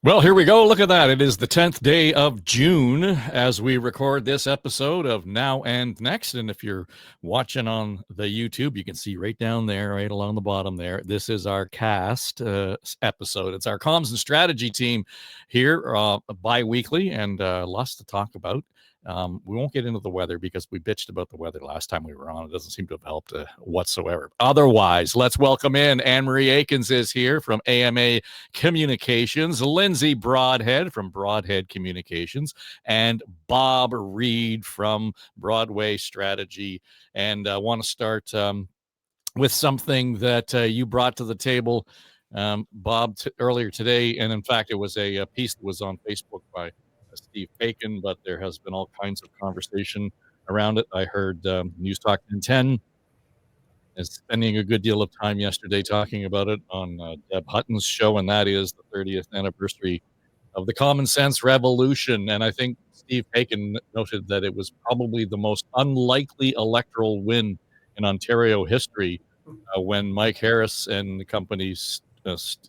Well, here we go. Look at that. It is the 10th day of June as we record this episode of Now and Next. And if you're watching on the YouTube, you can see right down there, right along the bottom there, this is our cast episode. It's our comms and strategy team here bi-weekly and lots to talk about. We won't get into the weather because we bitched about the weather last time we were on. It doesn't seem to have helped whatsoever. Otherwise, let's welcome in Anne-Marie Aikins is here from AMA Communications, Lindsay Broadhead from Broadhead Communications, and Bob Reid from Broadway Strategy. And I want to start with something that you brought to the table, Bob, earlier today. And in fact, it was a piece that was on Facebook by Steve Bacon, but there has been all kinds of conversation around it. I heard News Talk 10 is spending a good deal of time yesterday talking about it on Deb Hutton's show, and that is the 30th anniversary of the Common Sense Revolution. And I think Steve Bacon noted that it was probably the most unlikely electoral win in Ontario history when Mike Harris and the companies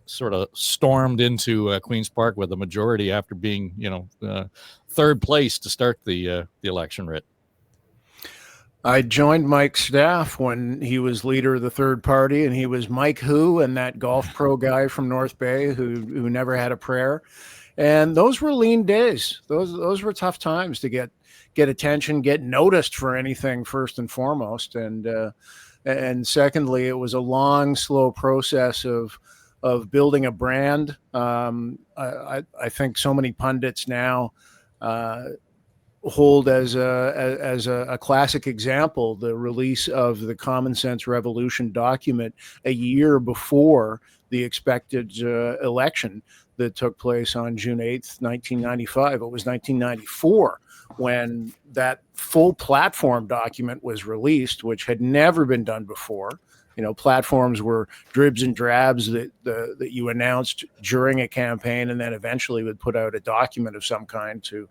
sort of stormed into Queen's Park with a majority after being, third place to start the election writ. I joined Mike's staff when he was leader of the third party, and he was Mike Who and that golf pro guy from North Bay who never had a prayer. And those were lean days. Those were tough times to get attention, get noticed for anything first and foremost. And secondly, it was a long, slow process of building a brand. I think so many pundits now hold as a classic example the release of the Common Sense Revolution document a year before the expected election that took place on June 8th, 1995. It was 1994 when that full platform document was released, which had never been done before. Platforms were dribs and drabs that you announced during a campaign and then eventually would put out a document of some kind to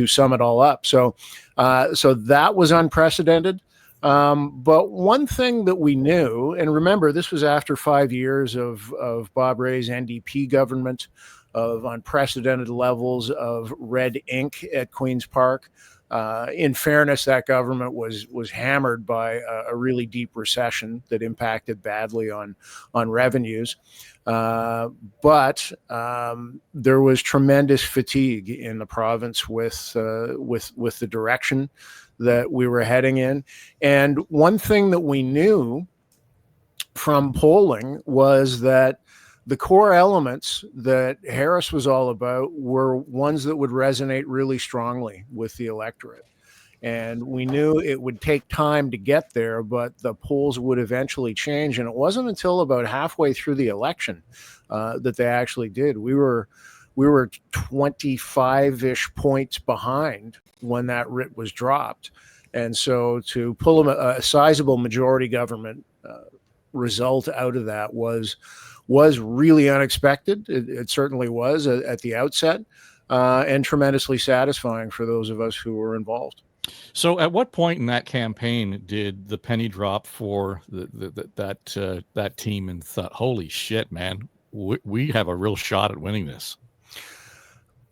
sum it all up. So that was unprecedented. But one thing that we knew, and remember, this was after 5 years of Bob Reid's NDP government, of unprecedented levels of red ink at Queen's Park. In fairness, that government was hammered by a really deep recession that impacted badly on revenues. But there was tremendous fatigue in the province with the direction that we were heading in. And one thing that we knew from polling was that the core elements that Harris was all about were ones that would resonate really strongly with the electorate. And we knew it would take time to get there, but the polls would eventually change. And it wasn't until about halfway through the election that they actually did. We were 25-ish points behind when that writ was dropped. And so to pull a sizable majority government result out of that was really unexpected. It certainly was at the outset, and tremendously satisfying for those of us who were involved. So at what point in that campaign did the penny drop for that team and thought, holy shit, man, we have a real shot at winning this?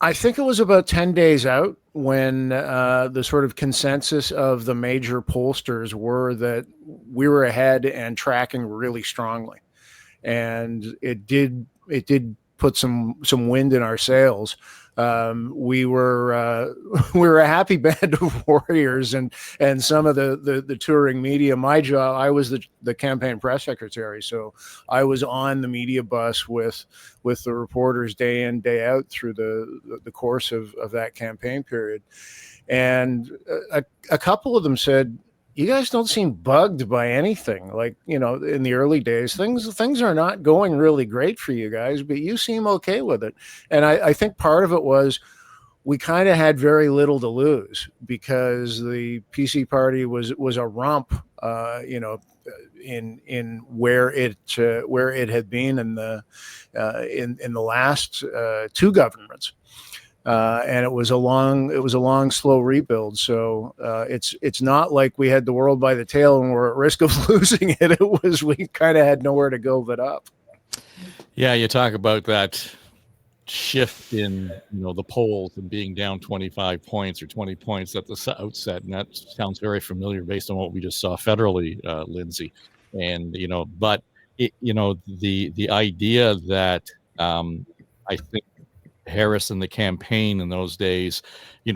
I think it was about 10 days out when the sort of consensus of the major pollsters were that we were ahead and tracking really strongly. And it did put some wind in our sails. We were a happy band of warriors, and some of the touring media. My job, I was the campaign press secretary, so I was on the media bus with the reporters day in, day out through the course of that campaign period. And a couple of them said, you guys don't seem bugged by anything. Like, in the early days, things are not going really great for you guys, but you seem okay with it. And I think part of it was we kind of had very little to lose because the PC party was a rump, in where it had been in the last two governments. And it was a long, slow rebuild. So it's not like we had the world by the tail and we're at risk of losing it. It was, we kind of had nowhere to go but up. Yeah, you talk about that shift in the polls and being down 25 points or 20 points at the outset, and that sounds very familiar based on what we just saw federally, Lindsay. And but the idea that I think Harris and the campaign in those days,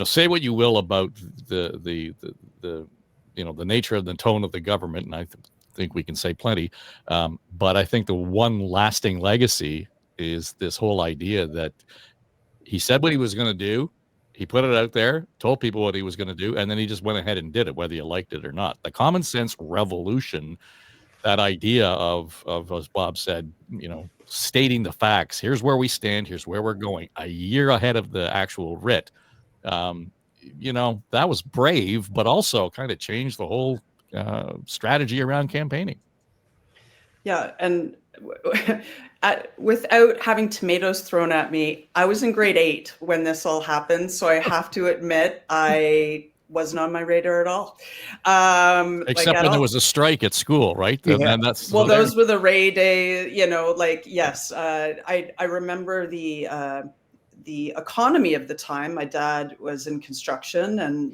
say what you will about the the nature of the tone of the government, and I think we can say plenty, but I think the one lasting legacy is this whole idea that he said what he was going to do. He put it out there, told people what he was going to do, and then he just went ahead and did it, whether you liked it or not. The common sense revolution, that idea of as Bob said, stating the facts. Here's where we stand. Here's where we're going. A year ahead of the actual writ. That was brave, but also kind of changed the whole strategy around campaigning. Yeah, and without having tomatoes thrown at me, I was in grade 8 when this all happened, so I have to admit I wasn't on my radar at all. Except when there was a strike at school, right? Yeah. And that's those were the Ray Day. Yes, I remember the economy of the time. My dad was in construction, and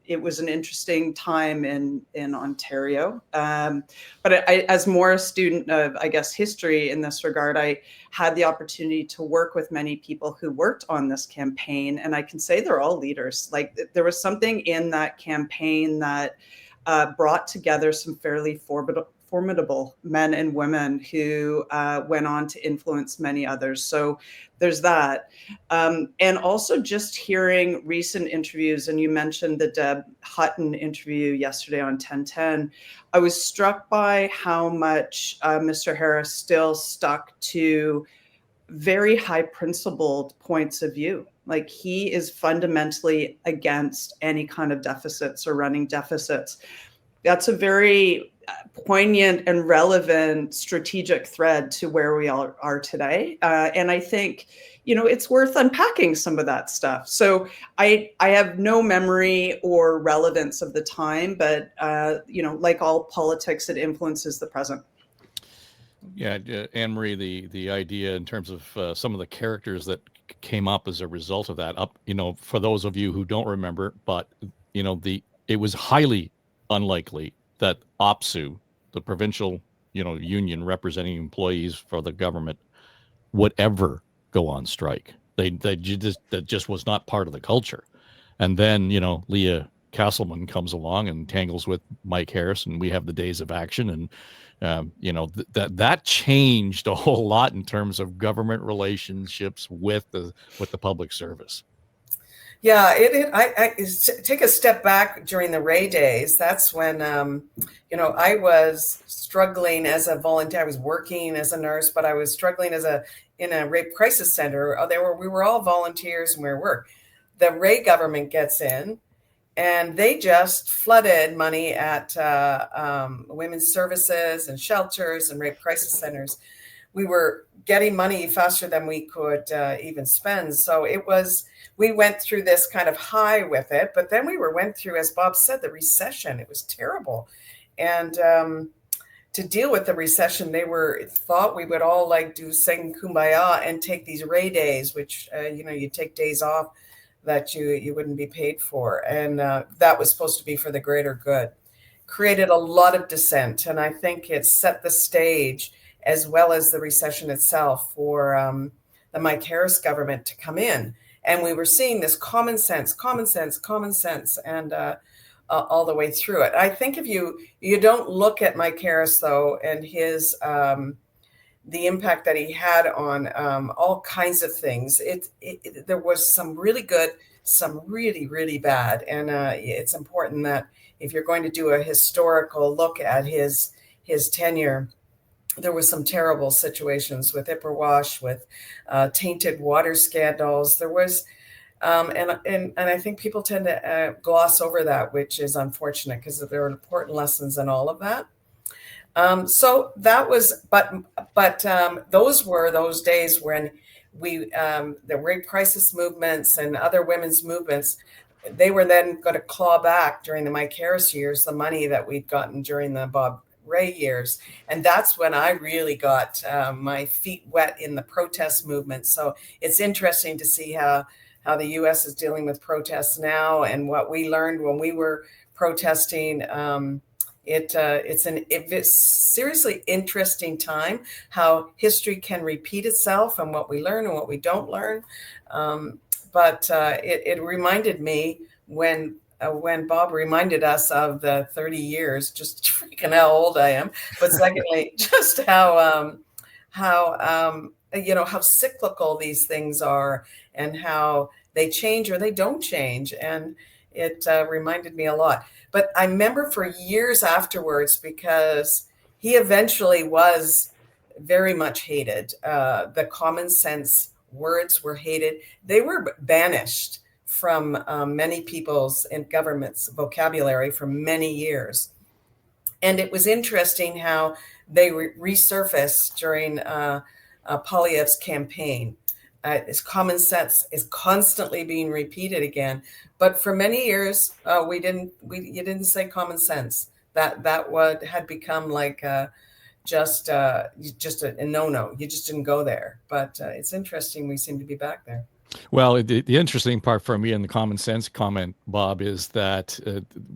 it was an interesting time in Ontario. But as more a student of, I guess, history in this regard, I had the opportunity to work with many people who worked on this campaign. And I can say they're all leaders. Like, there was something in that campaign that brought together some fairly formidable men and women who went on to influence many others. So there's that. And also just hearing recent interviews, and you mentioned the Deb Hutton interview yesterday on 1010, I was struck by how much Mr. Harris still stuck to very high principled points of view. Like, he is fundamentally against any kind of deficits or running deficits. That's a very poignant and relevant strategic thread to where we all are today. And I think, it's worth unpacking some of that stuff. So I have no memory or relevance of the time, but, like all politics, it influences the present. Yeah, Anne-Marie, the idea in terms of some of the characters that came up as a result of that, for those of you who don't remember, but, it was highly unlikely that OPSU, the provincial, union representing employees for the government, would ever go on strike. That just was not part of the culture. And then, Leah Castleman comes along and tangles with Mike Harris, and we have the days of action. And, that changed a whole lot in terms of government relationships with the public service. Yeah, I take a step back during the Ray days. That's when, I was struggling as a volunteer. I was working as a nurse, but I was struggling in a rape crisis center. We were all volunteers and we were work. The Ray government gets in, and they just flooded money at women's services and shelters and rape crisis centers. We were getting money faster than we could even spend. So we went through this kind of high with it, but then we went through, as Bob said, the recession. It was terrible. And to deal with the recession, they thought we would all sing Kumbaya and take these Ray days, which, you take days off that you wouldn't be paid for. And that was supposed to be for the greater good. Created a lot of dissent. And I think it set the stage, as well as the recession itself, for the Mike Harris government to come in. And we were seeing this common sense, and all the way through it. I think if you don't look at Mike Harris, though, and his the impact that he had on all kinds of things, there was some really good, some really, really bad. And it's important that if you're going to do a historical look at his tenure, there was some terrible situations with Ipperwash, with tainted water scandals. There was, and I think people tend to gloss over that, which is unfortunate because there are important lessons in all of that. So that was, but those were those days when the rape crisis movements and other women's movements, they were then going to claw back during the Mike Harris years the money that we'd gotten during the Bob Ray years. And that's when I really got my feet wet in the protest movement. So it's interesting to see how the U.S. is dealing with protests now and what we learned when we were protesting. It's a seriously interesting time, how history can repeat itself and what we learn and what we don't learn. But it reminded me when Bob reminded us of the 30 years, just freaking how old I am. But secondly, just how cyclical these things are and how they change or they don't change. And it reminded me a lot. But I remember for years afterwards, because he eventually was very much hated. The common sense words were hated. They were banished from many people's and government's vocabulary for many years. And it was interesting how they resurfaced during Poilievre's campaign. His common sense is constantly being repeated again. But for many years, you didn't say common sense. That what had become like just a no-no. You just didn't go there. But it's interesting. We seem to be back there. Well, the interesting part for me in the common sense comment, Bob, is that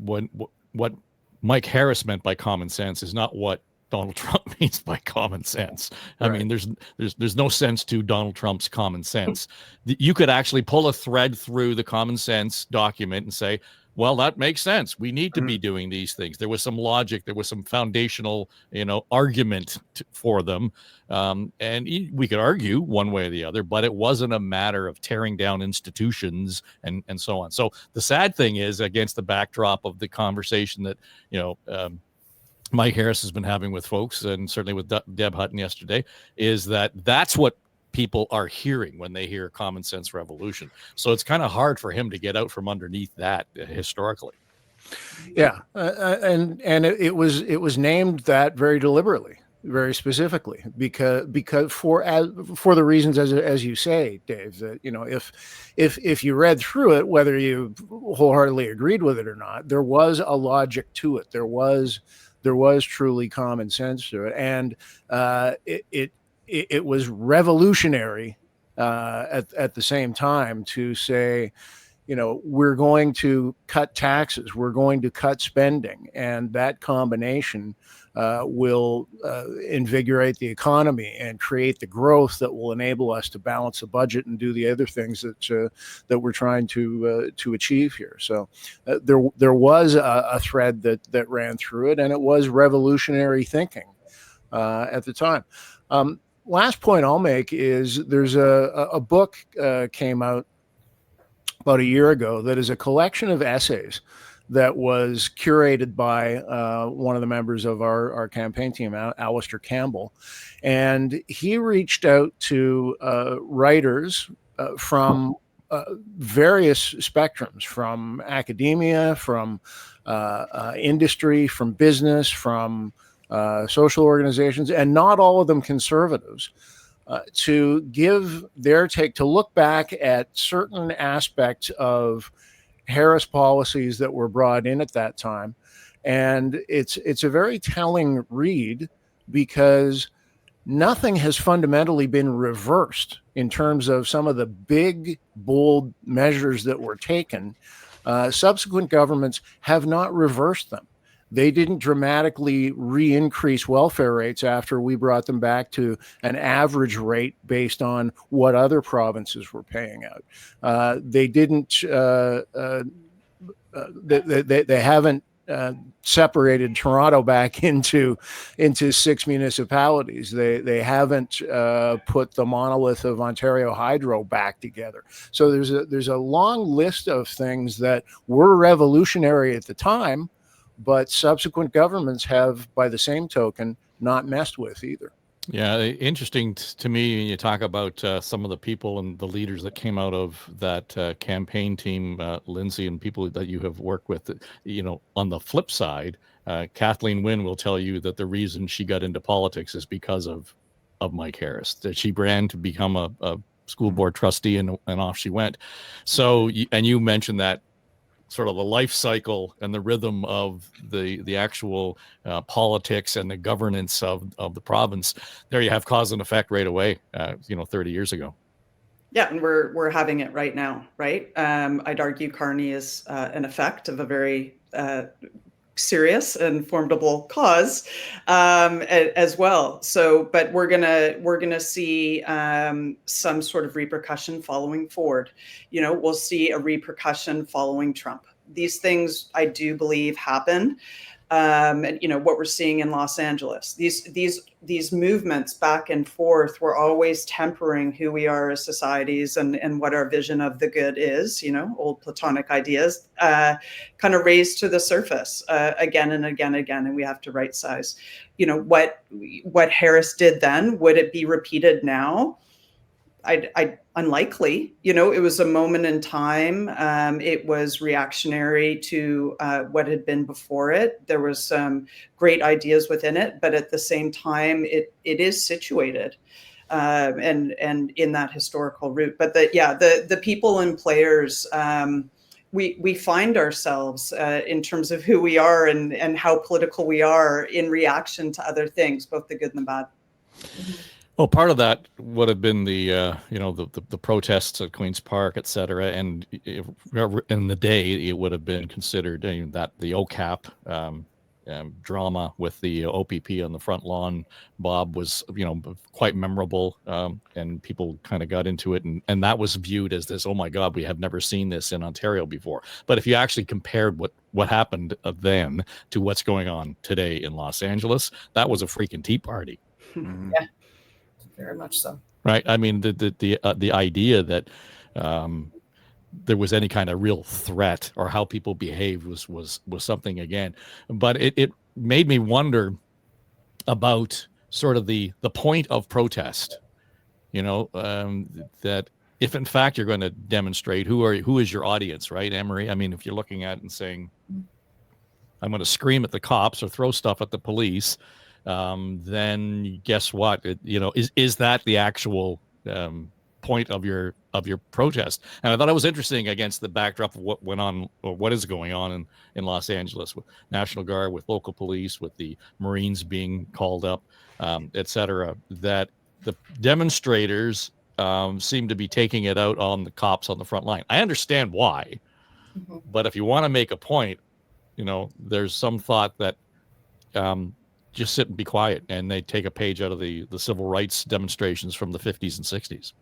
what Mike Harris meant by common sense is not what Donald Trump means by common sense. I mean, there's no sense to Donald Trump's common sense. You could actually pull a thread through the common sense document and say, well, that makes sense. We need to be doing these things. There was some logic. There was some foundational, argument for them. And we could argue one way or the other, but it wasn't a matter of tearing down institutions and so on. So the sad thing is, against the backdrop of the conversation that, Mike Harris has been having with folks, and certainly with Deb Hutton yesterday, is that's what people are hearing when they hear common sense revolution. So it's kind of hard for him to get out from underneath that historically. Yeah, and it was named that very deliberately, very specifically, because for the reasons as you say, Dave, that if you read through it, whether you wholeheartedly agreed with it or not, there was a logic to it. There was truly common sense to it, and it was revolutionary at the same time to say, we're going to cut taxes, we're going to cut spending, and that combination will invigorate the economy and create the growth that will enable us to balance the budget and do the other things that we're trying to achieve here. So there was a thread that ran through it, and it was revolutionary thinking at the time. Last point I'll make is there's a book came out about a year ago that is a collection of essays that was curated by one of the members of our campaign team, Alistair Campbell. And he reached out to writers from various spectrums, from academia, from industry, from business, from social organizations, and not all of them conservatives, to give their take, to look back at certain aspects of Harris policies that were brought in at that time. And it's a very telling read, because nothing has fundamentally been reversed in terms of some of the big, bold measures that were taken. Subsequent governments have not reversed them. They didn't dramatically re-increase welfare rates after we brought them back to an average rate based on what other provinces were paying out. They didn't. They haven't separated Toronto back into 6 municipalities. They haven't put the monolith of Ontario Hydro back together. So there's a long list of things that were revolutionary at the time, but subsequent governments have, by the same token, not messed with either. Yeah, interesting to me. You talk about some of the people and the leaders that came out of that campaign team, Lindsay, and people that you have worked with. On the flip side, Kathleen Wynne will tell you that the reason she got into politics is because of Mike Harris. That she ran to become a school board trustee, and off she went. So, and you mentioned that sort of the life cycle and the rhythm of the actual politics and the governance of the province, there you have cause and effect right away, 30 years ago. Yeah, and we're having it right now, right? I'd argue Carney is an effect of a very serious and formidable cause as well. So, but we're gonna see some sort of repercussion following Ford. We'll see a repercussion following Trump. These things I do believe happen. And what we're seeing in Los Angeles, these movements back and forth, we're always tempering who we are as societies and what our vision of the good is. Old Platonic ideas kind of raised to the surface again and again and again, and we have to right size. What Harris did then, would it be repeated now? I unlikely. It was a moment in time. It was reactionary to what had been before it. There was some great ideas within it, but at the same time, it is situated and in that historical route. But the people and players, we find ourselves in terms of who we are and how political we are in reaction to other things, both the good and the bad. Well, part of that would have been the protests at Queen's Park, et cetera. And in the day, it would have been considered that the OCAP drama with the OPP on the front lawn, Bob, was, quite memorable. And people kind of got into it. And that was viewed as this, oh, my God, we have never seen this in Ontario before. But if you actually compared what happened then to what's going on today in Los Angeles, that was a freaking Tea Party. Yeah. Very much so. Right. I mean, the idea that there was any kind of real threat or how people behaved was something again. But it made me wonder about sort of the point of protest. That if in fact you're going to demonstrate, who is your audience, right, Emery? I mean, if you're looking at it and saying, I'm going to scream at the cops or throw stuff at the police, then guess what? Is that the actual point of your protest? And I thought it was interesting against the backdrop of what went on or what is going on in Los Angeles with National Guard, with local police, with the Marines being called up, et cetera, that the demonstrators seem to be taking it out on the cops on the front line. I understand why, but if you want to make a point, there's some thought that just sit and be quiet, and they take a page out of the civil rights demonstrations from the 50s and 60s.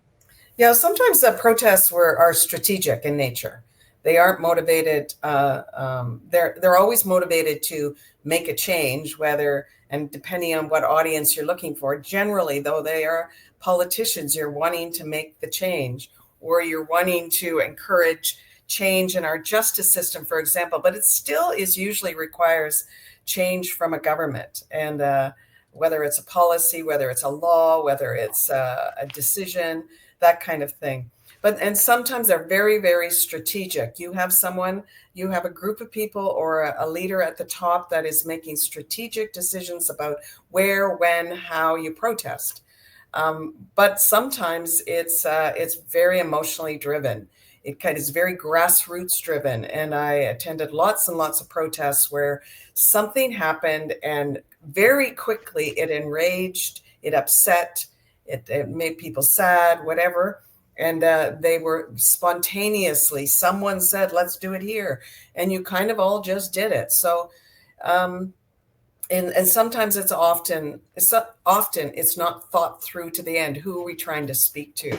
Yeah, sometimes the protests are strategic in nature. They aren't motivated. They're always motivated to make a change, and depending on what audience you're looking for. Generally, though, they are politicians. You're wanting to make the change, or you're wanting to encourage change in our justice system, for example. But it still usually requires change from a government, and whether it's a policy, whether it's a law, whether it's a decision, that kind of thing. And sometimes they're very, very strategic. You have a group of people or a leader at the top that is making strategic decisions about where, when, how you protest. But sometimes it's very emotionally driven. It kind of is very grassroots driven. And I attended lots and lots of protests where something happened and very quickly it enraged, it upset, it made people sad, whatever. And they were spontaneously, someone said, let's do it here. And you kind of all just did it. So, and sometimes it's not thought through to the end. Who are we trying to speak to?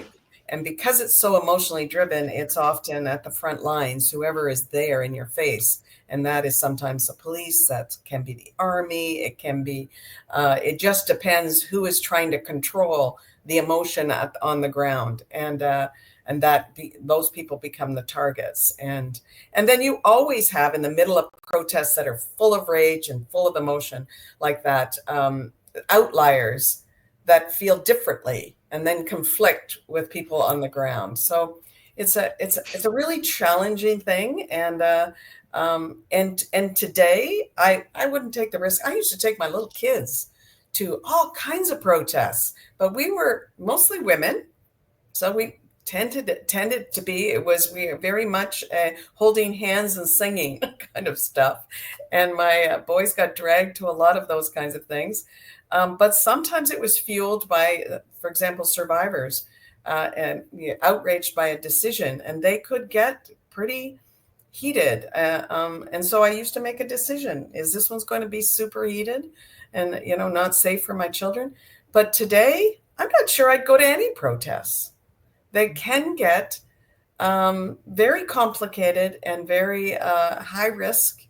And because it's so emotionally driven, it's often at the front lines, whoever is there in your face. And that is sometimes the police, that can be the army, it can be, it just depends who is trying to control the emotion on the ground. And those people become the targets. And then you always have in the middle of protests that are full of rage and full of emotion like that, outliers that feel differently and then conflict with people on the ground. So it's a really challenging thing. And today I wouldn't take the risk. I used to take my little kids to all kinds of protests, but we were mostly women. So we tended to be. It was we very much holding hands and singing kind of stuff, and my boys got dragged to a lot of those kinds of things. But sometimes it was fueled by, for example, survivors and outraged by a decision, and they could get pretty heated. And so I used to make a decision: is this one's going to be super heated, and not safe for my children? But today, I'm not sure I'd go to any protests. They can get very complicated and very high risk.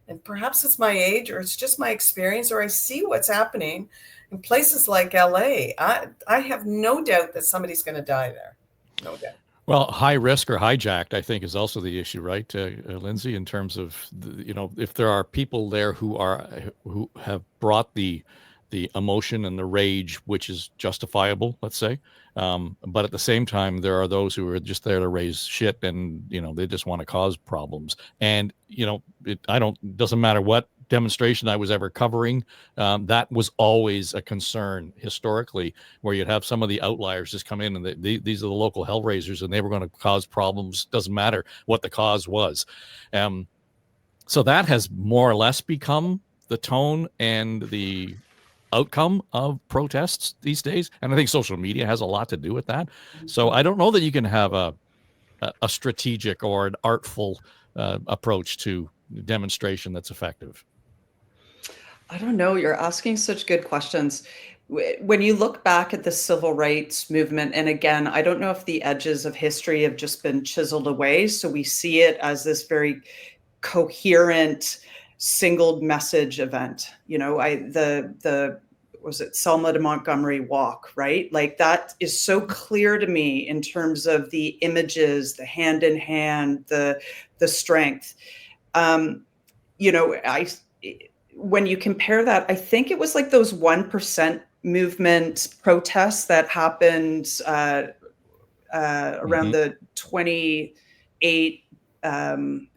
And perhaps it's my age, or it's just my experience, or I see what's happening in places like LA. I have no doubt that somebody's going to die there. No doubt. Well, high risk or hijacked, I think, is also the issue, right, Lindsay? In terms of if there are people there who have brought the emotion and the rage, which is justifiable, let's say, but at the same time, there are those who are just there to raise shit, and they just want to cause problems. And doesn't matter what demonstration I was ever covering, that was always a concern historically, where you'd have some of the outliers just come in, and these are the local hellraisers, and they were going to cause problems. Doesn't matter what the cause was. So that has more or less become the tone and the outcome of protests these days, and I think social media has a lot to do with that. So I don't know that you can have a strategic or an artful approach to demonstration that's effective. I don't know. You're asking such good questions. When you look back at the civil rights movement, and again, I don't know if the edges of history have just been chiseled away, so we see it as this very coherent, singled message event. Was it Selma to Montgomery walk, right? Like, that is so clear to me in terms of the images, the hand in hand, the strength. When you compare that, I think it was like those 1% movement protests that happened around the 28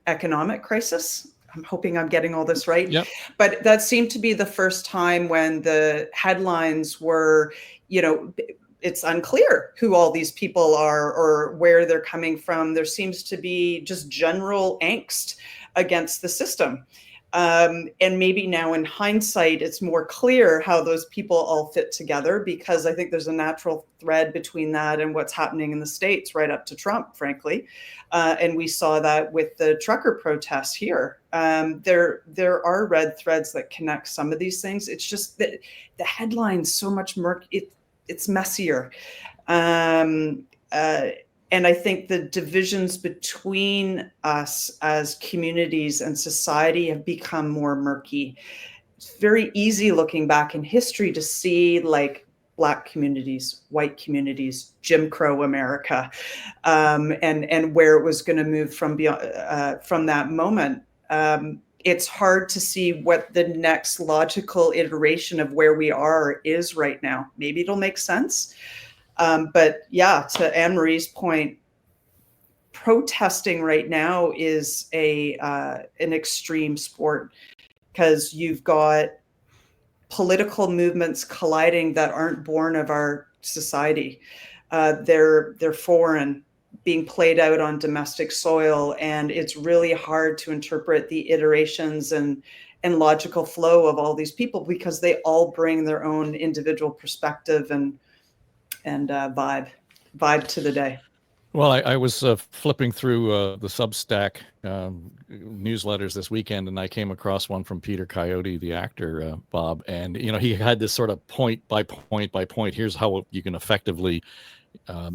economic crisis. I'm hoping I'm getting all this right. Yep. But that seemed to be the first time when the headlines were, it's unclear who all these people are or where they're coming from. There seems to be just general angst against the system. And maybe now in hindsight, it's more clear how those people all fit together, because I think there's a natural thread between that and what's happening in the States right up to Trump, frankly. And we saw that with the trucker protests here. There are red threads that connect some of these things. It's just that the headline's so much murky. It's messier. And I think the divisions between us as communities and society have become more murky. It's very easy looking back in history to see like Black communities, white communities, Jim Crow America, and where it was going to move from that moment. It's hard to see what the next logical iteration of where we are is right now. Maybe it'll make sense. But yeah, to Anne-Marie's point, protesting right now is an extreme sport, because you've got political movements colliding that aren't born of our society. They're foreign, being played out on domestic soil, and it's really hard to interpret the iterations and logical flow of all these people, because they all bring their own individual perspective and vibe to the day. Well, I was flipping through the Substack newsletters this weekend, and I came across one from Peter Coyote, the actor, Bob, and he had this sort of point by point. Here's how you can effectively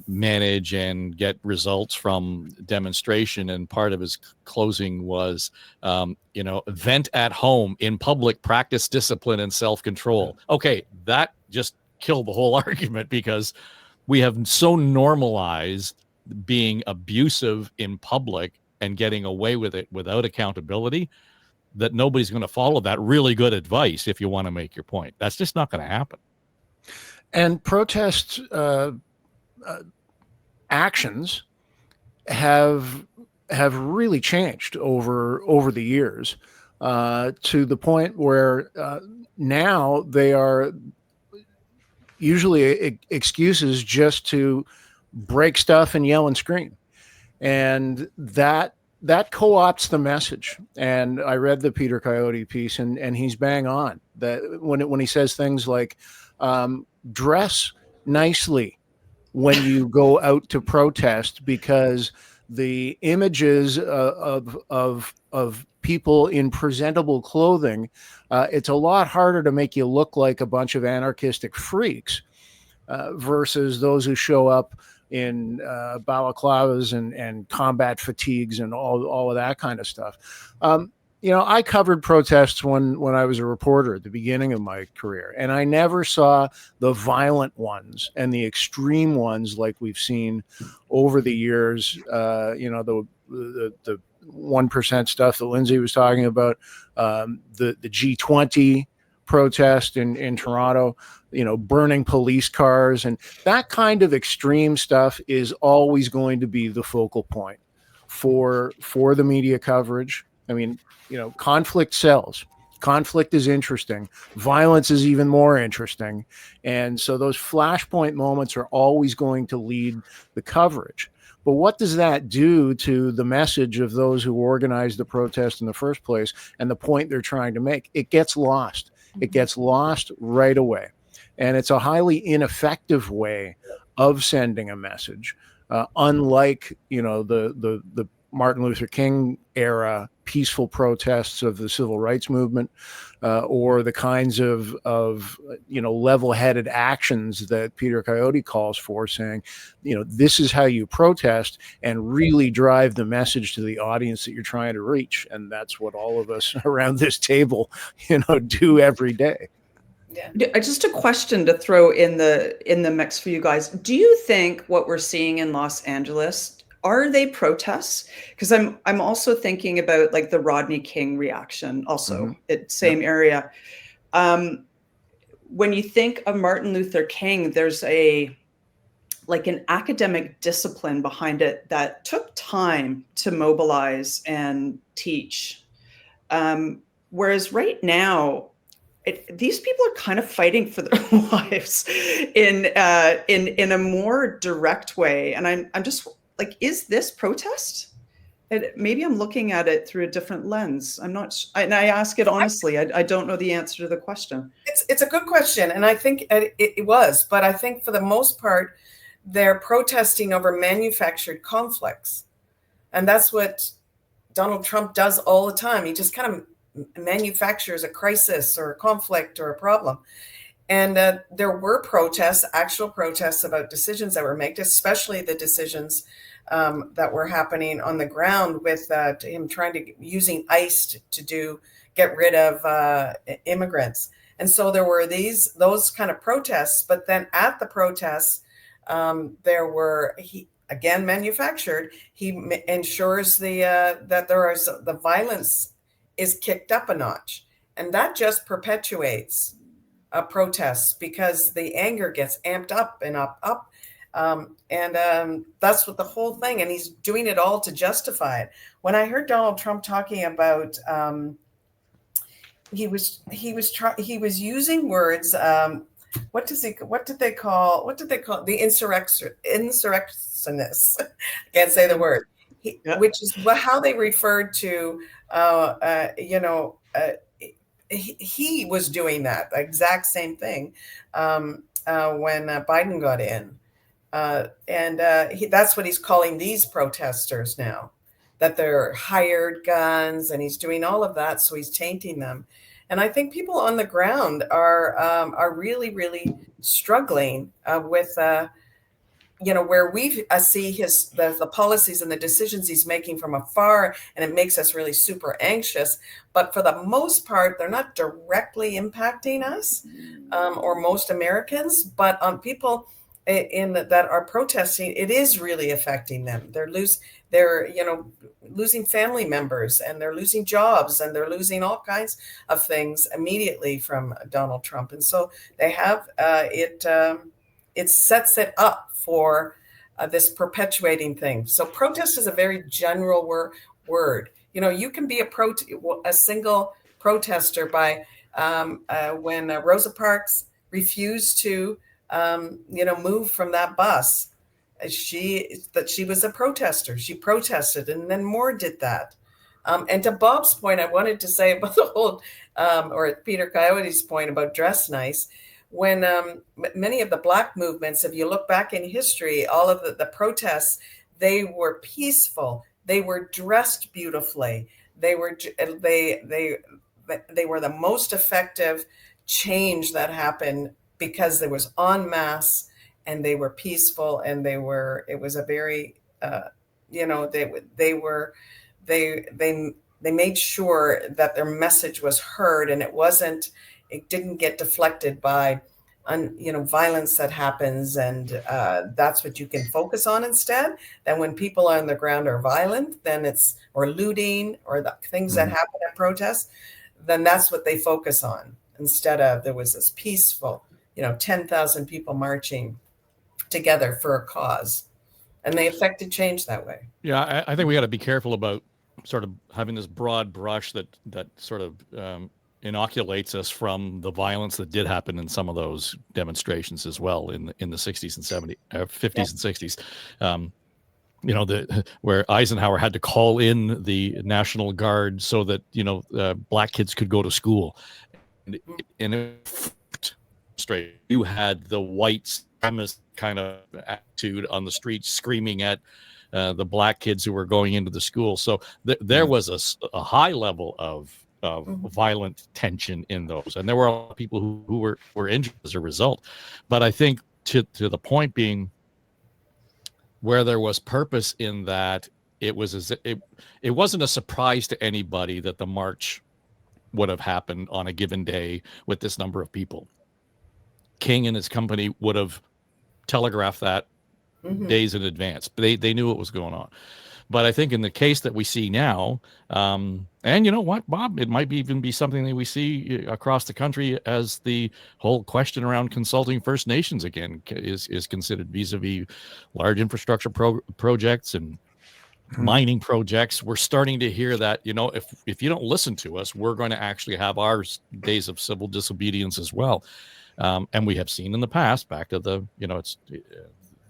manage and get results from demonstration. And part of his closing was, vent at home, in public, practice discipline and self-control. Okay, that just killed the whole argument, because we have so normalized being abusive in public and getting away with it without accountability that nobody's going to follow that really good advice if you want to make your point. That's just not going to happen. And protest actions have really changed over the years, to the point where now they are usually excuses just to break stuff and yell and scream. And that co-opts the message. And I read the Peter Coyote piece, and he's bang on that when he says things like, dress nicely when you go out to protest, because the images of people in presentable clothing, it's a lot harder to make you look like a bunch of anarchistic freaks versus those who show up in balaclavas and combat fatigues and all of that kind of stuff. I covered protests when I was a reporter at the beginning of my career, and I never saw the violent ones and the extreme ones like we've seen over the years. The 1% stuff that Lindsay was talking about, the G20 protest in Toronto, burning police cars, and that kind of extreme stuff is always going to be the focal point for the media coverage. I mean, conflict sells. Conflict is interesting. Violence is even more interesting. And so those flashpoint moments are always going to lead the coverage. But what does that do to the message of those who organized the protest in the first place and the point they're trying to make? It gets lost. It gets lost right away. And it's a highly ineffective way of sending a message, unlike, the Martin Luther King era peaceful protests of the civil rights movement, or the kinds of level-headed actions that Peter Coyote calls for, saying, this is how you protest and really drive the message to the audience that you're trying to reach. And that's what all of us around this table, do every day. Yeah. Just a question to throw in the mix for you guys. Do you think what we're seeing in Los Angeles, are they protests? Because I'm also thinking about like the Rodney King reaction, also same area. When you think of Martin Luther King, there's an academic discipline behind it that took time to mobilize and teach. Whereas right now, these people are kind of fighting for their lives in a more direct way. And I'm just like, is this protest? And maybe I'm looking at it through a different lens. I'm not, and I ask it honestly. I don't know the answer to the question. It's a good question, and I think it was, but I think for the most part, they're protesting over manufactured conflicts, and that's what Donald Trump does all the time. He just kind of manufactures a crisis or a conflict or a problem. And there were protests, actual protests about decisions that were made, especially the decisions that were happening on the ground with him using ICE to get rid of immigrants. And so there were those kind of protests. But then at the protests, there were, again, manufactured. He ensures that the violence is kicked up a notch, and that just perpetuates protests because the anger gets amped up and up. And that's what the whole thing, and he's doing it all to justify it. When I heard Donald Trump talking about, he was using words. What did they call the insurrectionists? I can't say the word. Which is how they referred to, he was doing that exact same thing when Biden got in. That's what he's calling these protesters now, that they're hired guns, and he's doing all of that. So he's tainting them. And I think people on the ground are really, really struggling with where we see the policies and the decisions he's making from afar, and it makes us really super anxious. But for the most part, they're not directly impacting us or most Americans, but on people that are protesting, it is really affecting them. They're losing family members, and they're losing jobs, and they're losing all kinds of things immediately from Donald Trump. And so they have it sets it up for this perpetuating thing. So protest is a very general word. You can be a single protester by when Rosa Parks refused to move from that bus. she was a protester. She protested, and then more did that. And to Bob's point, I wanted to say about the whole, or Peter Coyote's point about dress nice, when many of the Black movements, if you look back in history, all of the protests, they were peaceful. They were dressed beautifully. They were the most effective change that happened because there was en masse, and they were peaceful, and it was a very, they made sure that their message was heard, and it didn't get deflected by violence that happens, and that's what you can focus on instead. Then when people on the ground are violent, then or looting, or the things that happen at protests, then that's what they focus on, instead of there was this peaceful, 10,000 people marching together for a cause, and they affected change that way. Yeah, I think we got to be careful about sort of having this broad brush that sort of inoculates us from the violence that did happen in some of those demonstrations as well in the 60s and 70s, 50s and 60s. Where Eisenhower had to call in the National Guard so that Black kids could go to school, and straight you had the white supremacist kind of attitude on the streets screaming at the Black kids who were going into the school. So there was a high level of violent tension in those, and there were a lot of people who were injured as a result. But I think to the point being, where there was purpose in that, it wasn't a surprise to anybody that the march would have happened on a given day with this number of people. King and his company would have telegraphed that days in advance. They knew what was going on. But I think in the case that we see now, and you know what, Bob, it might even be something that we see across the country as the whole question around consulting First Nations again is considered vis-a-vis large infrastructure projects and mining projects. We're starting to hear that, if you don't listen to us, we're going to actually have our days of civil disobedience as well. And we have seen in the past, back to the,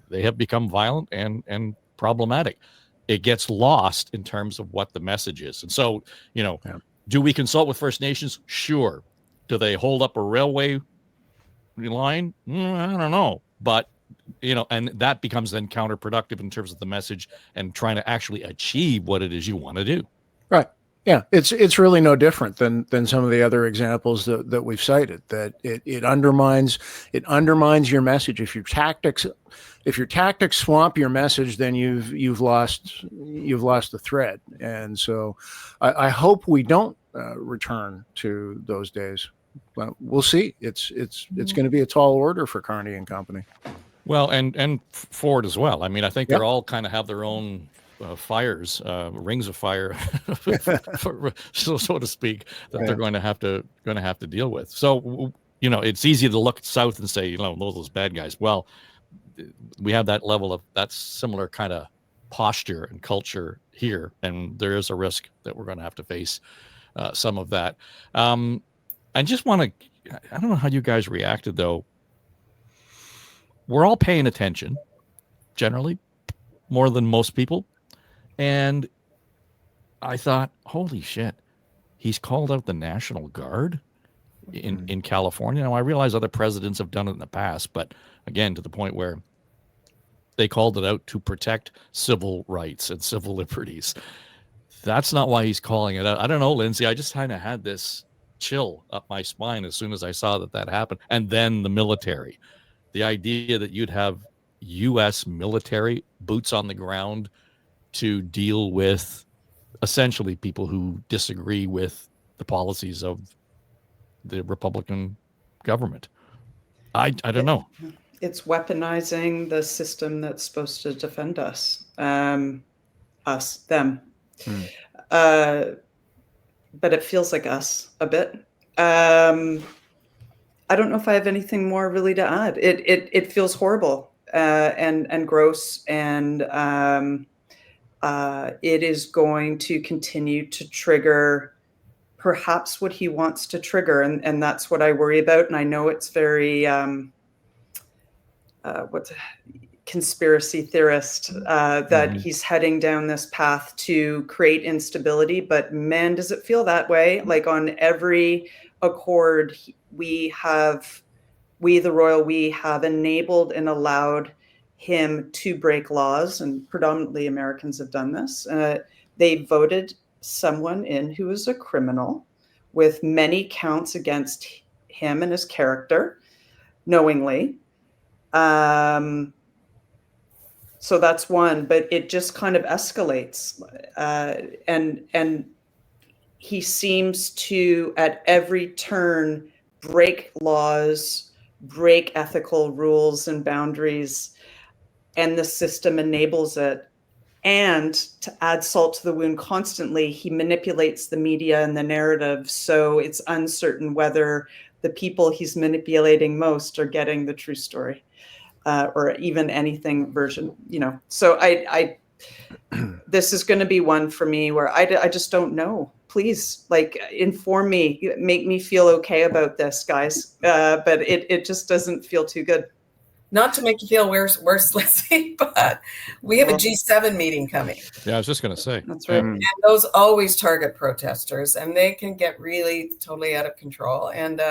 they have become violent and problematic. It gets lost in terms of what the message is. And so, do we consult with First Nations? Sure. Do they hold up a railway line? I don't know. But, and that becomes then counterproductive in terms of the message and trying to actually achieve what it is you want to do. Right. Yeah, it's really no different than some of the other examples that we've cited. That it undermines your message. If your tactics swamp your message, then you've lost the thread. And so I hope we don't return to those days. But we'll see. It's going to be a tall order for Carney and Company. Well, and Ford as well. I mean, I think they're all kind of have their own fires, rings of fire, so to speak, that they're going to have to deal with. So, it's easy to look south and say, those bad guys. Well, we have that level of that similar kind of posture and culture here, and there is a risk that we're going to have to face some of that. I just want to, I don't know how you guys reacted though. We're all paying attention, generally, more than most people. And I thought, holy shit, he's called out the National Guard in California. Now, I realize other presidents have done it in the past, but again, to the point where they called it out to protect civil rights and civil liberties. That's not why he's calling it out. I don't know, Lindsay. I just kind of had this chill up my spine as soon as I saw that happened. And then the military, the idea that you'd have U.S. military boots on the ground to deal with essentially people who disagree with the policies of the Republican government. I don't know. It's weaponizing the system that's supposed to defend us, them. But it feels like us a bit. I don't know if I have anything more really to add. It feels horrible and gross, and it is going to continue to trigger perhaps what he wants to trigger, and that's what I worry about. And I know it's very conspiracy theorist that he's heading down this path to create instability. But man, does it feel that way? Like on every accord, we, the royal we, have enabled and allowed him to break laws, and predominantly Americans have done this. They voted someone in who is a criminal with many counts against him and his character, knowingly. So that's one, but it just kind of escalates. And he seems to, at every turn, break laws, break ethical rules and boundaries, and the system enables it. And to add salt to the wound constantly, he manipulates the media and the narrative, so it's uncertain whether the people he's manipulating most are getting the true story, or even anything version, So I this is going to be one for me where I just don't know. Please, inform me, make me feel okay about this, guys. But it just doesn't feel too good. Not to make you feel worse, Lindsay, but we have a G7 meeting coming. Yeah, I was just going to say. That's right. And those always target protesters, and they can get really totally out of control. And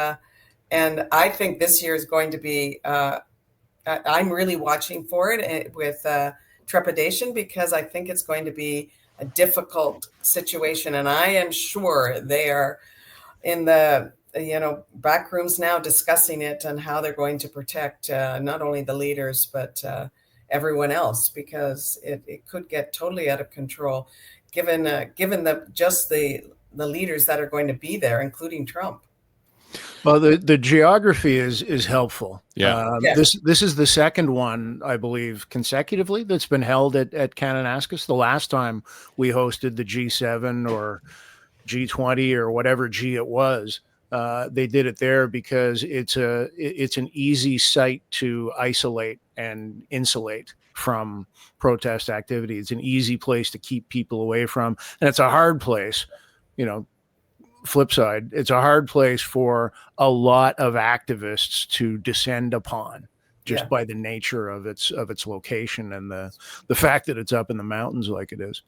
I think this year is going to be, I'm really watching for it with trepidation, because I think it's going to be a difficult situation. And I am sure they are in the back rooms now discussing it and how they're going to protect not only the leaders, but everyone else, because it could get totally out of control given the leaders that are going to be there, including Trump. Well, the geography is helpful. Yeah. This is the second one, I believe, consecutively that's been held at Kananaskis. The last time we hosted the G7 or G20 or whatever G it was, they did it there because it's an easy site to isolate and insulate from protest activity. It's an easy place to keep people away from, and it's a hard place, flip side, it's a hard place for a lot of activists to descend upon just by the nature of its location and the fact that it's up in the mountains like it is.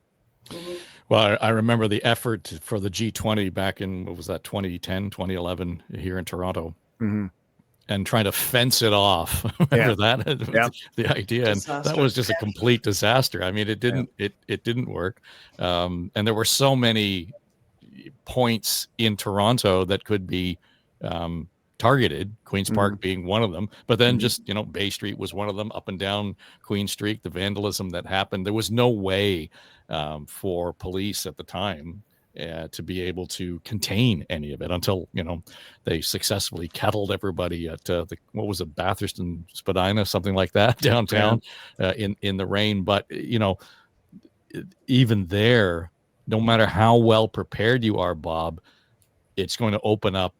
Well, I remember the effort for the G20 back in, what was that, 2010, 2011 here in Toronto, and trying to fence it off. Remember that? The idea. Disaster. And that was just a complete disaster. I mean, it didn't work. And there were so many points in Toronto that could be targeted, Queen's Park being one of them, but then just, Bay Street was one of them, up and down Queen Street, the vandalism that happened. There was no way for police at the time to be able to contain any of it until, they successfully kettled everybody at what was it, Bathurst and Spadina, something like that, downtown in the rain. But, even there, no matter how well prepared you are, Bob, it's going to open up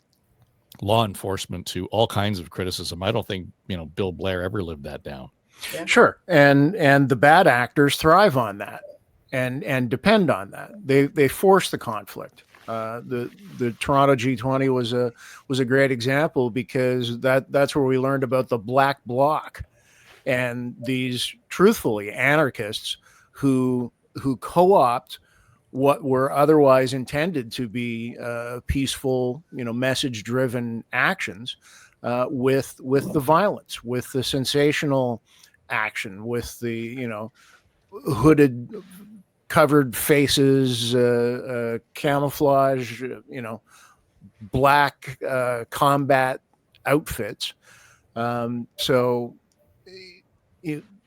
law enforcement to all kinds of criticism. I don't think, Bill Blair ever lived that down. Yeah. Sure. And the bad actors thrive on that and depend on that. They force the conflict. The Toronto G20 was a great example, because that's where we learned about the Black Bloc and these truthfully anarchists who co-opt what were otherwise intended to be peaceful, message-driven actions with the violence, with the sensational action, with the hooded, covered faces, camouflage, black combat outfits. So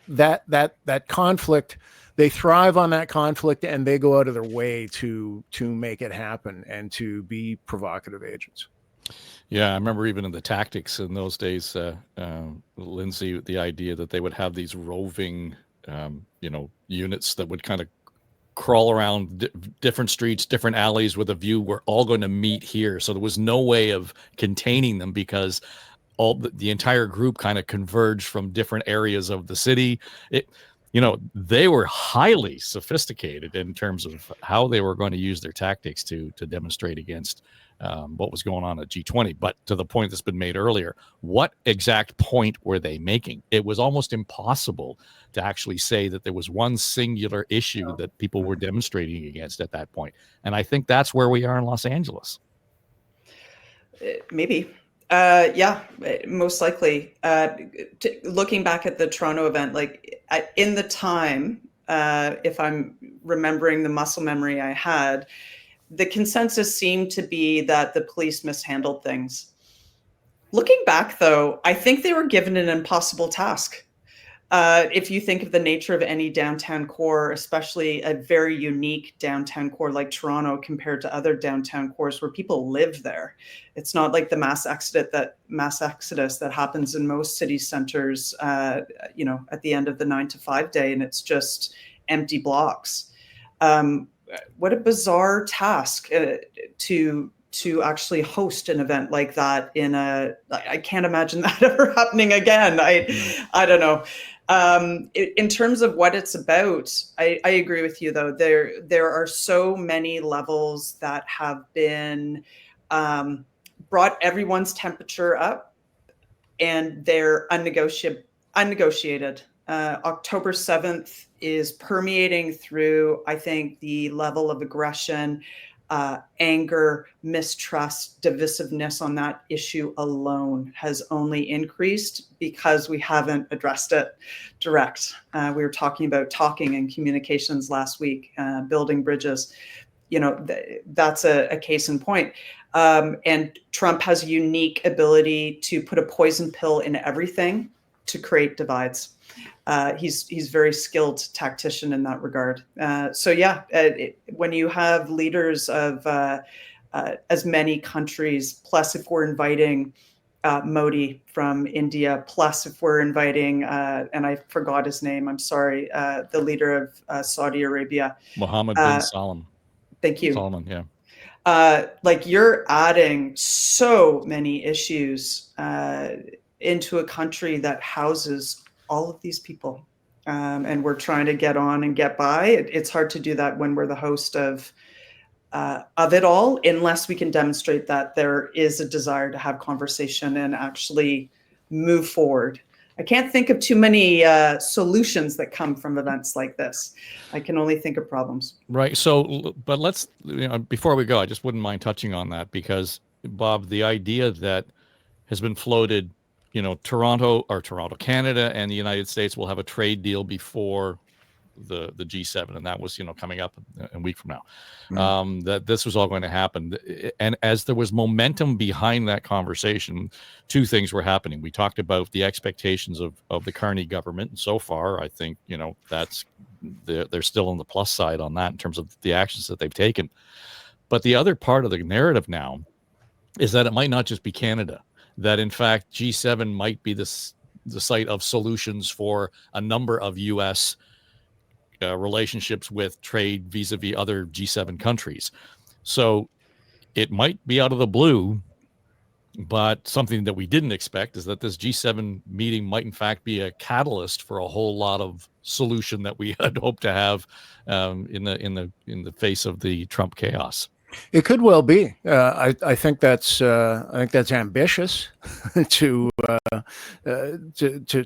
that conflict. They thrive on that conflict, and they go out of their way to make it happen and to be provocative agents. Yeah, I remember even in the tactics in those days, Lindsay, the idea that they would have these roving, units that would kind of crawl around different streets, different alleys with a view. We're all going to meet here. So there was no way of containing them, because all the entire group kind of converged from different areas of the city. They were highly sophisticated in terms of how they were going to use their tactics to demonstrate against what was going on at G20. But to the point that's been made earlier, what exact point were they making? It was almost impossible to actually say that there was one singular issue that people were demonstrating against at that point. And I think that's where we are in Los Angeles. Maybe. Yeah, most likely. Looking back at the Toronto event, like in the time, if I'm remembering the muscle memory I had, the consensus seemed to be that the police mishandled things. Looking back, though, I think they were given an impossible task. If you think of the nature of any downtown core, especially a very unique downtown core like Toronto compared to other downtown cores where people live there, it's not like the mass exodus that happens in most city centers, at the end of the 9 to 5 day, and it's just empty blocks. What a bizarre task to actually host an event like that I can't imagine that ever happening again. I don't know. In terms of what it's about, I agree with you, though. There are so many levels that have been brought everyone's temperature up, and they're unnegotiated. October 7th is permeating through, I think, the level of aggression, anger, mistrust, divisiveness on that issue alone has only increased because we haven't addressed it direct. We were talking about talking and communications last week, building bridges. That's a case in point. And Trump has a unique ability to put a poison pill in everything to create divides. He's very skilled tactician in that regard. When you have leaders of as many countries, plus if we're inviting Modi from India, plus if we're inviting, and I forgot his name, I'm sorry, the leader of Saudi Arabia. Mohammed bin Salman. Thank you. Salman, yeah. You're adding so many issues into a country that houses all of these people, and we're trying to get on and get by. It's hard to do that when we're the host of it all, unless we can demonstrate that there is a desire to have conversation and actually move forward. I can't think of too many solutions that come from events like this. I can only think of problems. Right. So, but let's, before we go, I just wouldn't mind touching on that because, Bob, the idea that has been floated, Toronto, Canada, and the United States will have a trade deal before the G7, and that was coming up a week from now. That this was all going to happen, and as there was momentum behind that conversation, two things were happening. We talked about the expectations of the Carney government, and so far, I think that's they're still on the plus side on that in terms of the actions that they've taken. But the other part of the narrative now is that it might not just be Canada. That in fact G7 might be the site of solutions for a number of U.S. Relationships with trade vis-a-vis other G7 countries. So it might be out of the blue, but something that we didn't expect is that this G7 meeting might in fact be a catalyst for a whole lot of solution that we had hoped to have in the face of the Trump chaos. It could well be. I think that's ambitious to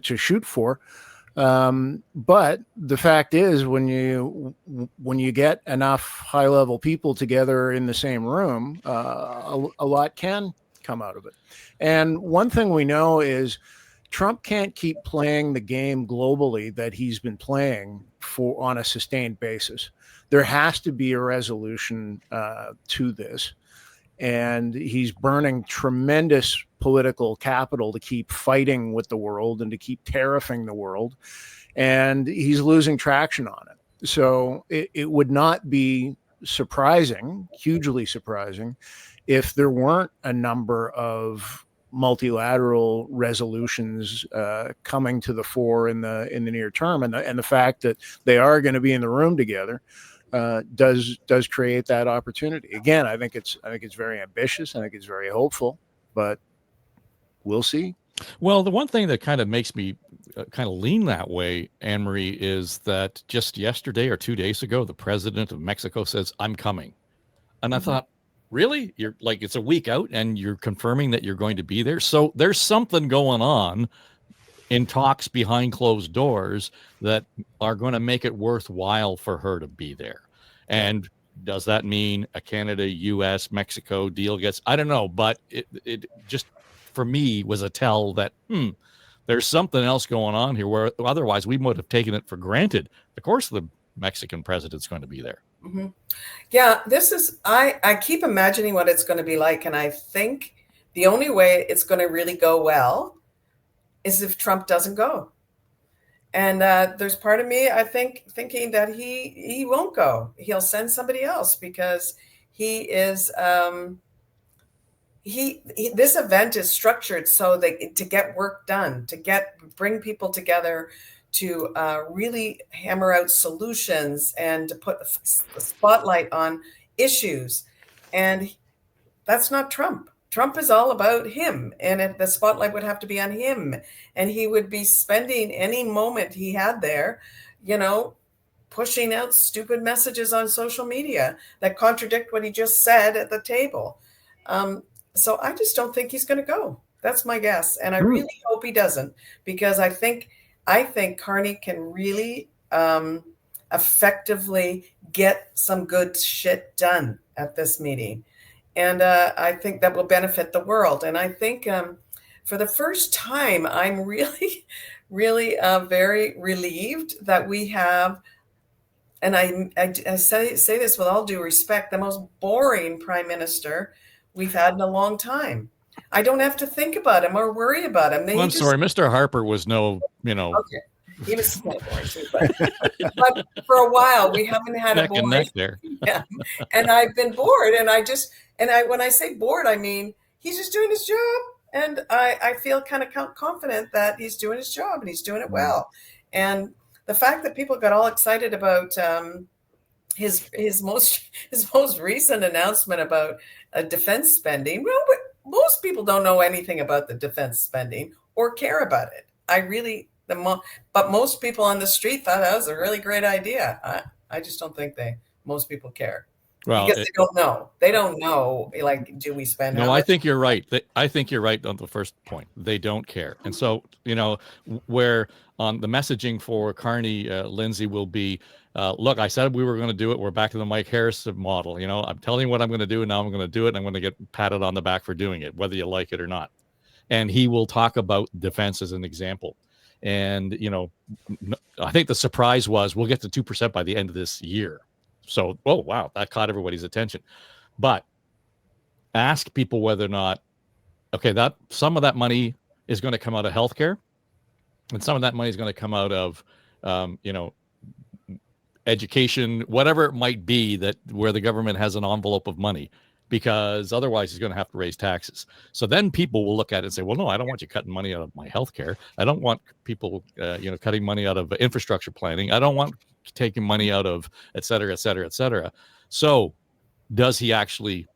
shoot for. But the fact is, when you get enough high-level people together in the same room, a lot can come out of it. And one thing we know is Trump can't keep playing the game globally that he's been playing on a sustained basis. There has to be a resolution to this. And he's burning tremendous political capital to keep fighting with the world and to keep tariffing the world. And he's losing traction on it. So it would not be surprising, hugely surprising, if there weren't a number of multilateral resolutions coming to the fore in the near term. And the fact that they are going to be in the room together does create that opportunity. Again, I think it's very ambitious. I think it's very hopeful, but we'll see. Well, the one thing that kind of makes me kind of lean that way, Anne-Marie, is that just yesterday or 2 days ago, the president of Mexico says, "I'm coming." And I thought, really? You're like, it's a week out and you're confirming that you're going to be there. So there's something going on in talks behind closed doors that are going to make it worthwhile for her to be there. And does that mean a Canada, US, Mexico deal gets, I don't know, but it just for me was a tell that, there's something else going on here where otherwise we would have taken it for granted. Of course, the Mexican president's going to be there. Mm-hmm. Yeah, this is, I keep imagining what it's going to be like. And I think the only way it's going to really go well is if Trump doesn't go. And there's part of me, I think, thinking that he won't go. He'll send somebody else because he is, this event is structured so that to get work done, bring people together, to really hammer out solutions and to put the spotlight on issues. And that's not Trump. Trump is all about him, and the spotlight would have to be on him. And he would be spending any moment he had there, pushing out stupid messages on social media that contradict what he just said at the table. So I just don't think he's going to go. That's my guess. And I really hope he doesn't, because I think Carney can really effectively get some good shit done at this meeting. And I think that will benefit the world. And I think for the first time, I'm really, really very relieved that we have, and I say this with all due respect, the most boring prime minister we've had in a long time. I don't have to think about him or worry about him. Well, I'm sorry, Mr. Harper was no, Okay. He was boring too, but for a while we haven't had neck a boring. and neck there. Yeah, and I've been bored, and when I say bored, I mean he's just doing his job, and I feel kind of confident that he's doing his job and he's doing it well. And the fact that people got all excited about his most recent announcement about defense spending, well, but most people don't know anything about the defense spending or care about it. But most people on the street thought that was a really great idea. I just don't think most people care. Well, because they don't know. They don't know, like, do we spend? No, I think you're right. I think you're right on the first point. They don't care. And so, where on the messaging for Carney, Lindsay, will be, look, I said we were going to do it. We're back to the Mike Harris model. I'm telling you what I'm going to do, and now I'm going to do it. And I'm going to get patted on the back for doing it, whether you like it or not. And he will talk about defense as an example. And, I think the surprise was we'll get to 2% by the end of this year. So, oh, wow, that caught everybody's attention. But ask people whether or not, okay, that some of that money is going to come out of healthcare, and some of that money is going to come out of, education, whatever it might be, that where the government has an envelope of money, because otherwise he's going to have to raise taxes. So then people will look at it and say, well, no, I don't want you cutting money out of my healthcare. I don't want people, cutting money out of infrastructure planning. I don't want taking money out of et cetera, et cetera, et cetera. So does he actually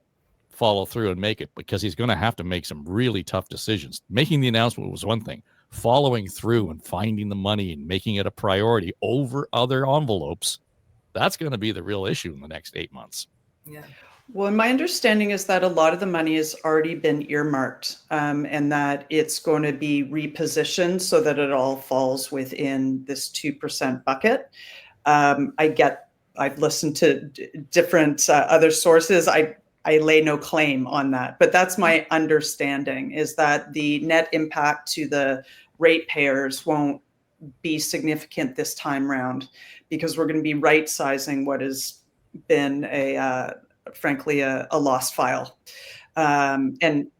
follow through and make it? Because he's going to have to make some really tough decisions. Making the announcement was one thing. Following through and finding the money and making it a priority over other envelopes, that's going to be the real issue in the next 8 months. Yeah. Well, my understanding is that a lot of the money has already been earmarked, and that it's going to be repositioned so that it all falls within this 2% bucket. I've listened to different other sources. I lay no claim on that, but that's my understanding, is that the net impact to the ratepayers won't be significant this time round, because we're going to be right sizing what has been frankly a lost file. And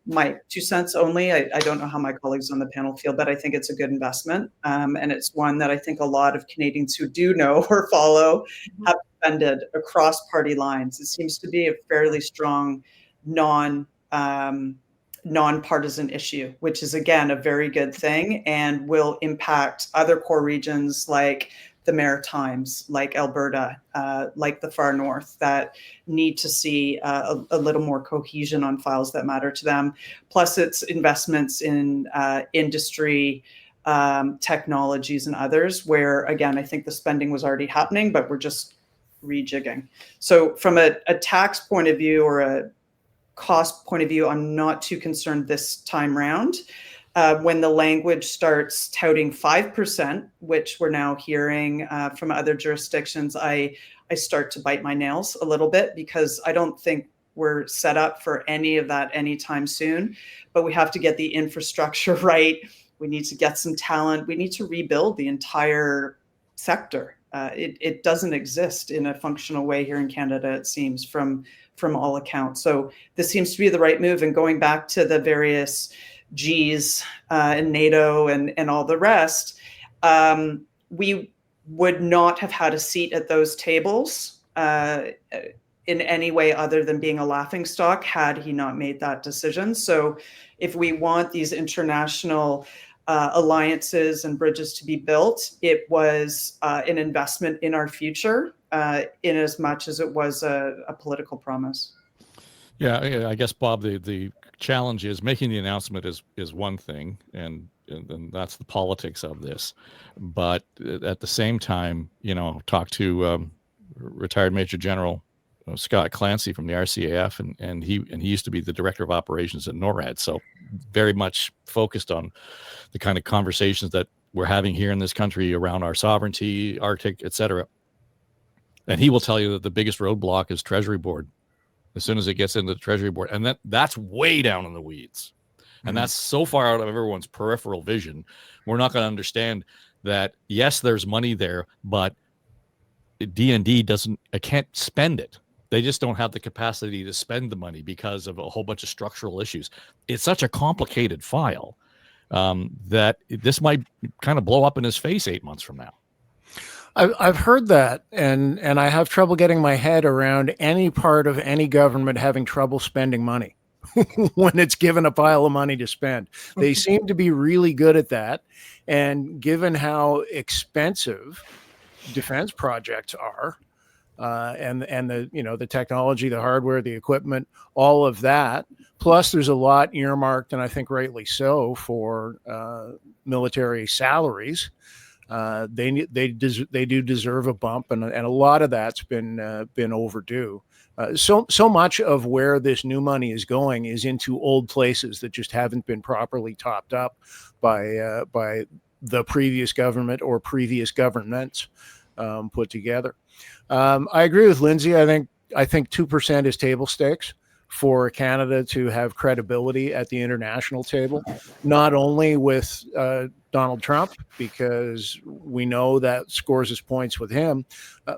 my 2 cents only, I don't know how my colleagues on the panel feel, but I think it's a good investment. And it's one that I think a lot of Canadians who do know or follow have defended across party lines. It seems to be a fairly strong nonpartisan issue, which is, again, a very good thing, and will impact other core regions like the Maritimes, like Alberta, like the far north, that need to see a little more cohesion on files that matter to them. Plus, it's investments in industry, technologies, and others, where, again, I think the spending was already happening, but we're just rejigging. So from a tax point of view or a cost point of view, I'm not too concerned this time round. When the language starts touting 5%, which we're now hearing from other jurisdictions, I start to bite my nails a little bit, because I don't think we're set up for any of that anytime soon. But we have to get the infrastructure right. We need to get some talent. We need to rebuild the entire sector. It doesn't exist in a functional way here in Canada, it seems, from all accounts. So this seems to be the right move. And going back to the various Gs and NATO and all the rest, we would not have had a seat at those tables in any way other than being a laughingstock had he not made that decision. So if we want these international alliances and bridges to be built, it was an investment in our future in as much as it was a political promise. Yeah, I guess, Bob, the challenge is making the announcement is one thing, and that's the politics of this. But at the same time, talk to retired Major General Scott Clancy from the RCAF, and he used to be the director of operations at NORAD, so very much focused on the kind of conversations that we're having here in this country around our sovereignty, Arctic, etc. And he will tell you that the biggest roadblock is Treasury Board. As soon as it gets into the Treasury Board, and that's way down in the weeds, and that's so far out of everyone's peripheral vision, we're not going to understand that. Yes, there's money there, but D&D can't spend it. They just don't have the capacity to spend the money because of a whole bunch of structural issues. It's such a complicated file that this might kind of blow up in his face 8 months from now. I've heard that, and I have trouble getting my head around any part of any government having trouble spending money when it's given a pile of money to spend. They seem to be really good at that, and given how expensive defense projects are, and the technology, the hardware, the equipment, all of that. Plus, there's a lot earmarked, and I think rightly so, for military salaries. They do deserve a bump, and a lot of that's been overdue. So much of where this new money is going is into old places that just haven't been properly topped up by the previous government or previous governments put together. I agree with Lindsay. I think 2% is table stakes for Canada to have credibility at the international table, not only with Donald Trump, because we know that scores his points with him,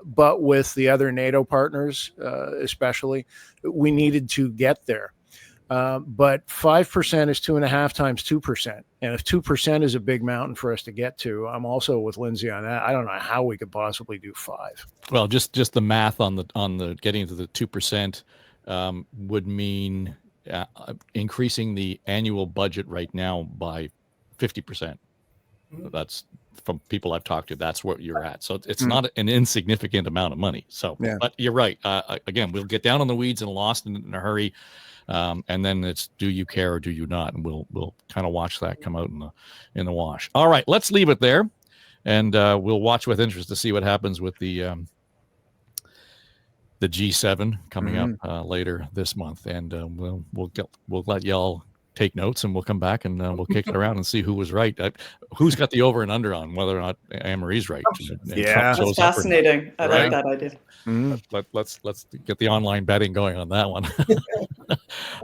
but with the other NATO partners, especially. We needed to get there. But 5% is 2.5 times 2%. And if 2% is a big mountain for us to get to, I'm also with Lindsay on that. I don't know how we could possibly do 5. Well, just the math on the getting to the 2% would mean increasing the annual budget right now by 50%. That's from people I've talked to. That's what you're at. So it's not an insignificant amount of money. So, yeah. But you're right. Again, we'll get down on the weeds and lost in a hurry. And then it's, do you care or do you not? And we'll kind of watch that come out in the wash. All right, let's leave it there, and we'll watch with interest to see what happens with the G7 coming up later this month, and we'll let y'all take notes, and we'll come back and we'll kick it around and see who was right. Who's got the over and under on whether or not Anne-Marie's right? Yeah, that's fascinating. I like that idea. Let's get the online betting going on that one.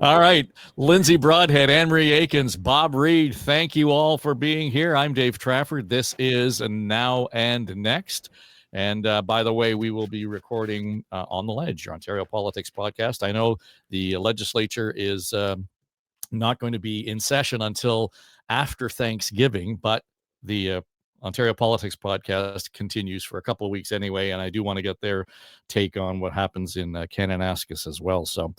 All right, Lindsay Broadhead, Anne-Marie Aikins, Bob Reid, thank you all for being here. I'm Dave Trafford. This is Now and Next. And by the way, we will be recording On the Ledge, your Ontario Politics podcast. I know the legislature is not going to be in session until after Thanksgiving, but the Ontario Politics podcast continues for a couple of weeks anyway, and I do want to get their take on what happens in Kananaskis as well. So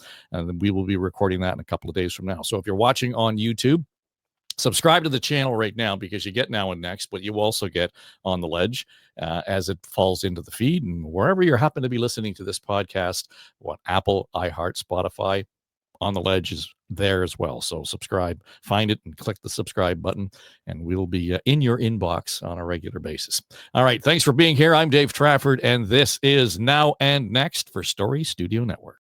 we will be recording that in a couple of days from now. So if you're watching on YouTube, subscribe to the channel right now, because you get Now and Next, but you also get On the Ledge as it falls into the feed, and wherever you happen to be listening to this podcast, Apple, iHeart, Spotify, on the Ledge is there as well. So subscribe, find it, and click the subscribe button, and we'll be in your inbox on a regular basis. All right. Thanks for being here. I'm Dave Trafford, and this is Now and Next for Story Studio Network.